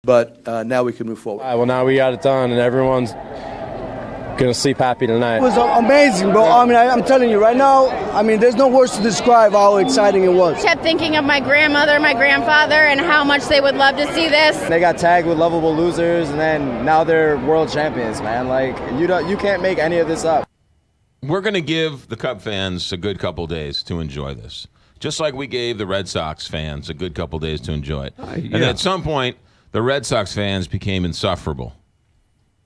but now we can move forward. Well, now we got it done, and everyone's going to sleep happy tonight. It was amazing, bro. I mean, I'm telling you right now, I mean, there's no words to describe how exciting it was. I kept thinking of my grandmother, my grandfather, and how much they would love to see this. They got tagged with lovable losers, and then now they're world champions, man. Like, you can't make any of this up. We're going to give the Cub fans a good couple days to enjoy this, just like we gave the Red Sox fans a good couple days to enjoy it. And at some point, the Red Sox fans became insufferable,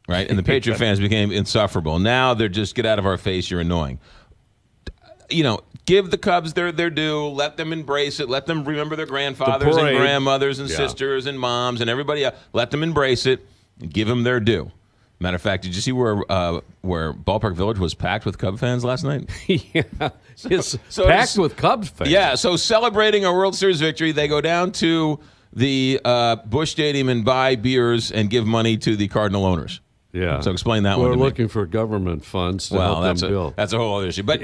right? And the Patriot fans became insufferable. Now they're just, get out of our face, you're annoying. Give the Cubs their due. Let them embrace it. Let them remember their grandfathers and grandmothers and sisters and moms and everybody else. Let them embrace it and give them their due. Matter of fact, did you see where Ballpark Village was packed with Cub fans last night? It's packed with Cubs fans. Yeah, so celebrating a World Series victory, they go down to the Busch Stadium and buy beers and give money to the Cardinal owners. Yeah. So explain that one to me. We're looking for government funds to help them build. That's a whole other issue. But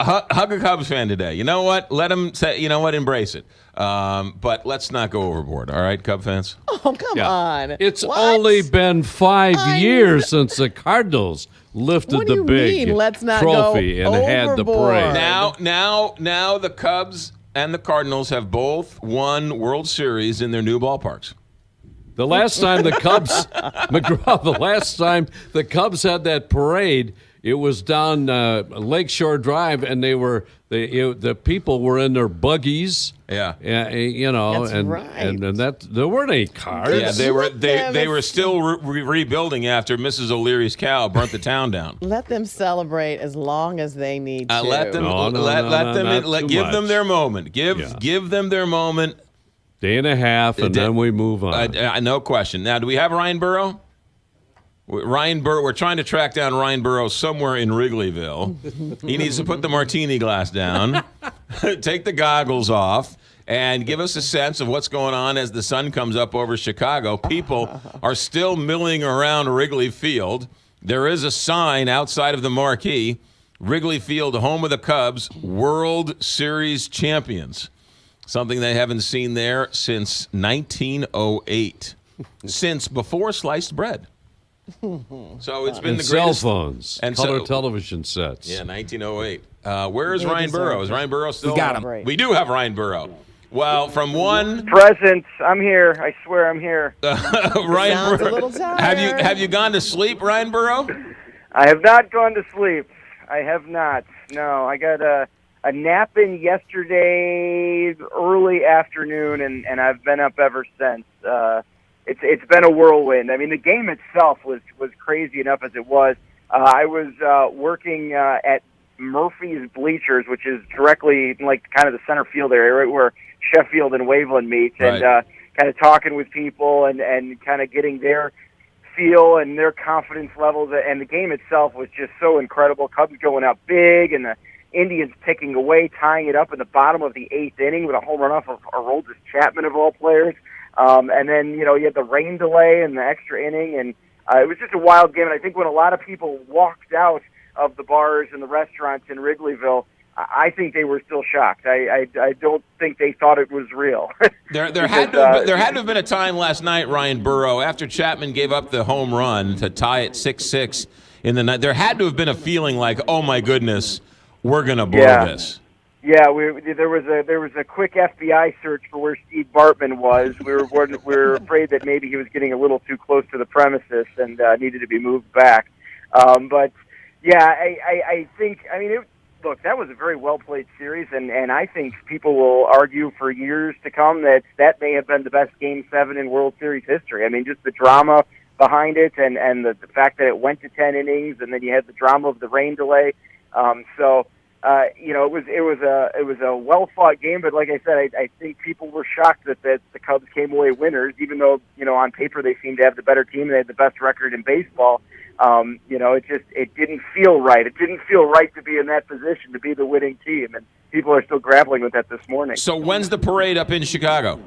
hug a Cubs fan today. You know what? Let them say, you know what? Embrace it. But let's not go overboard. All right, Cub fans? Oh, come on. It's only been 5 years since the Cardinals lifted the big trophy and had the parade. Now the Cubs and the Cardinals have both won World Series in their new ballparks. The last time the Cubs, McGraw, the Cubs had that parade, it was down Lakeshore Drive, and the people were in their buggies. Yeah, That's right. and there weren't any cars. Yeah, they were still rebuilding after Mrs. O'Leary's cow burnt the town down. Let them celebrate as long as they need to. Let them give them their moment. Give them their moment. Day and a half, and then we move on. No question. Now, do we have Ryan Burrow? We're trying to track down Ryan Burrow somewhere in Wrigleyville. He needs to put the martini glass down, take the goggles off, and give us a sense of what's going on as the sun comes up over Chicago. People are still milling around Wrigley Field. There is a sign outside of the marquee, Wrigley Field, home of the Cubs, World Series champions. Something they haven't seen there since 1908, since before sliced bread. So it's been the greatest. Cell phones and color television sets. Yeah, 1908. Where is Ryan Burrow? Is Ryan Burrow still? We got him. We do have Ryan Burrow. Well, from one present, I'm here. I swear I'm here. Ryan Burrow. A little tired. Have you gone to sleep, Ryan Burrow? I have not gone to sleep. I have not. No, I got a nap in yesterday early afternoon, and I've been up ever since. It's been a whirlwind. I mean, the game itself was crazy enough as it was. I was working at Murphy's Bleachers, which is directly like kind of the center field area, right where Sheffield and Waveland meet, and kind of talking with people and kind of getting their feel and their confidence levels. And the game itself was just so incredible. Cubs going up big, and the Indians picking away, tying it up in the bottom of the eighth inning with a home run off of Aroldis Chapman of all players. And then, you had the rain delay and the extra inning, and it was just a wild game. And I think when a lot of people walked out of the bars and the restaurants in Wrigleyville, I think they were still shocked. I don't think they thought it was real. There had to have been a time last night, Ryan Burrow, after Chapman gave up the home run to tie it 6-6 in the night. There had to have been a feeling like, oh my goodness, we're gonna blow this. Yeah, there was a quick FBI search for where Steve Bartman was. We were afraid that maybe he was getting a little too close to the premises and needed to be moved back. But yeah, I think look, that was a very well played series, and I think people will argue for years to come that may have been the best Game 7 in World Series history. I mean, just the drama behind it, and the fact that it went to 10 innings, and then you had the drama of the rain delay. It was a well fought game, but like I said, I think people were shocked that the Cubs came away winners, even though on paper they seemed to have the better team, they had the best record in baseball. It didn't feel right. It didn't feel right to be in that position to be the winning team, and people are still grappling with that this morning. So when's the parade up in Chicago?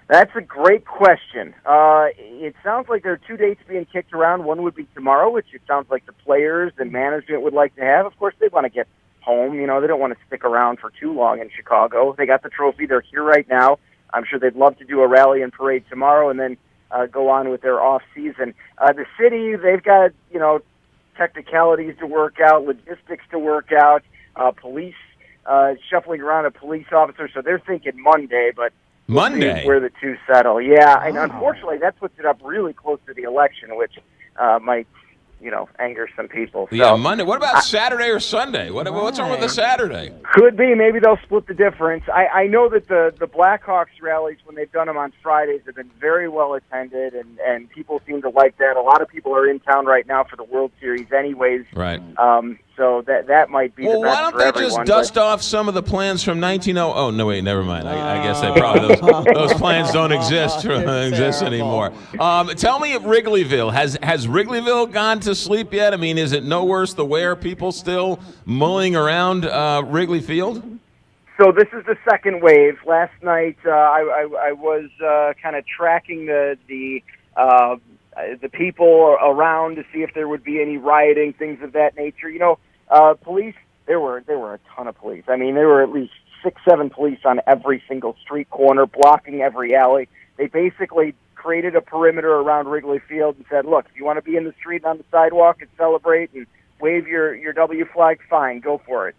That's a great question. It sounds like there are 2 dates being kicked around. One would be tomorrow, which it sounds like the players and management would like to have. Of course, they want to get home. They don't want to stick around for too long in Chicago. They got the trophy. They're here right now. I'm sure they'd love to do a rally and parade tomorrow and then go on with their off season. The city, they've got, technicalities to work out, logistics to work out, police shuffling around a police officer, so they're thinking Monday, but Monday? we'll see where the two settle. Yeah, and unfortunately that puts it up really close to the election, which might, anger some people. So, Yeah, Monday. What about Saturday or Sunday? What's wrong with the Saturday? could be. Maybe they'll split the difference. I know that the Blackhawks rallies, when they've done them on Fridays, have been very well attended, and people seem to like that. A lot of people are in town right now for the World Series anyways. Right. So that might be the best Why don't for they everyone. just dust off some of the plans from 1900? Oh, no, wait, never mind. I guess they probably those plans don't exist anymore. Tell me, at Wrigleyville, has Wrigleyville gone to sleep yet? I mean, is it no worse the wear? People still mulling around Wrigley Field? So this is the second wave. Last night I was kind of tracking the people around to see if there would be any rioting, things of that nature. Police, there were a ton of police. I mean, there were at least 6-7 police on every single street corner, blocking every alley. They basically created a perimeter around Wrigley Field and said, look, if you want to be in the street and on the sidewalk and celebrate and wave your W flag, fine, go for it.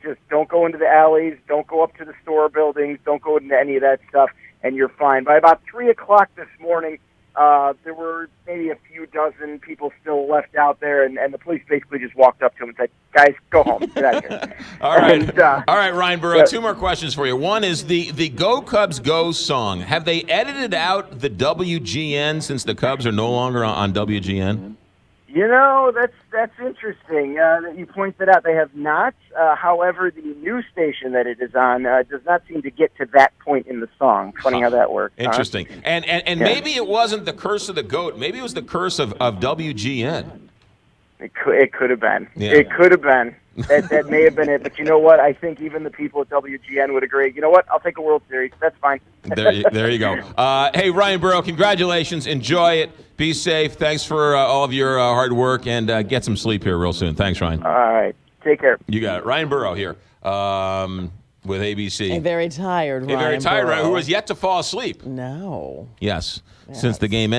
Just don't go into the alleys, don't go up to the store buildings, don't go into any of that stuff, and you're fine. By about 3 o'clock this morning, there were maybe a few dozen people still left out there, and the police basically just walked up to them and said, guys, go home. Get out of here. All right. And, all right, Ryan Burrow, 2 more questions for you. One is the Go Cubs Go song. Have they edited out the WGN since the Cubs are no longer on WGN? That's interesting that you point that out. They have not. However, the news station that it is on does not seem to get to that point in the song. Funny how that works. Interesting. And maybe it wasn't the curse of the goat. Maybe it was the curse of WGN. It could have been. Yeah. It could have been. That may have been it. But you know what? I think even the people at WGN would agree. You know what? I'll take a World Series. That's fine. There you go. Hey, Ryan Burrow, congratulations. Enjoy it. Be safe. Thanks for all of your hard work, and get some sleep here real soon. Thanks, Ryan. All right. Take care. You got it. Ryan Burrow here with ABC. A very tired Ryan A very tired Burrow. Ryan who has yet to fall asleep. No. Yes, since the game ended.